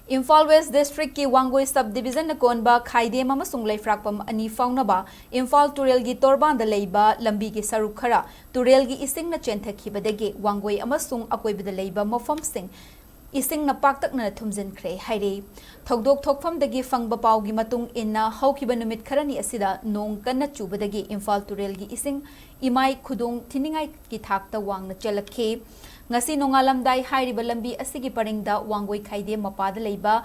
Imphal West District ki Wangoi subdivision na konba khaidem amasung leifrakpam ani faunaba Imphal turel gi torban da Leiba lambi gi saruk khara turel gi Esingna chenthakibadagi Wangoi amasung Akoibada Leiba Mapham sing Esingna paktakna Thumjinkhre Hairi thogdok thokpham dagi fangba pau gi matung inna haukiba numit kharani asida nong kanna chubadagi Imphal turel gi Esing imai khudong thiningai ki thakta wangna chalakhe ngasi nongalamdai hairiba lambi asigi paringda Wangoi khaide mapada leiba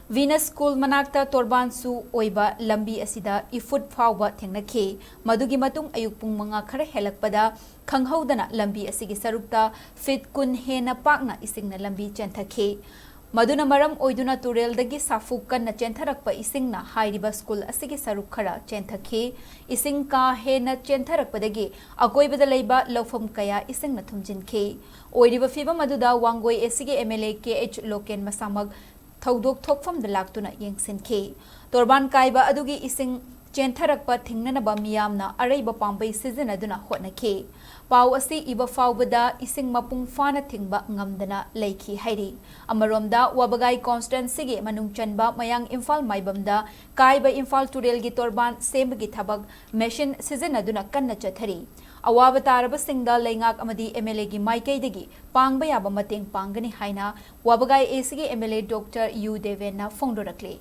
Venus School manakta torbansu oiba lambi asida ifut fawba thengnakhe madugi matung ayuk pung manga khara helakpada khanghaudana lambi asigi sarukta fit kun hena pakna Esingna lambi chenthakhe maduna maram oiduna turel dagi safu kanna chentharakpa Esingna hairiba school asigi saruk khara chenthakhe Esing ka hena chentharakpadagi Akoibada Leiba lawfam kaya Esingna Thumjinkhre oiriba fiba maduda Wangoi asigi MLA KH Loken masamag thogdok thokfam da laktuna yengsinkhe torban kaiba adugi Esing chentharakpa thingnanaba miyamna areiba pambai sizinaduna hotnakhe pau asi iba fawbada Esing mapung fana thingba ngamdana leikhi hairi amaromda wabagai constituency ge manung chanba mayang Imphal maibamda kaiba Imphal turel gi torban sembagi thabak machine sizinaduna kanna chathari awaba taraba singda leingak amadi MLA gi maikaidagi pangba yaba mateng pangani haina wabagai ACG MLA Dr. U Devena phongdorakle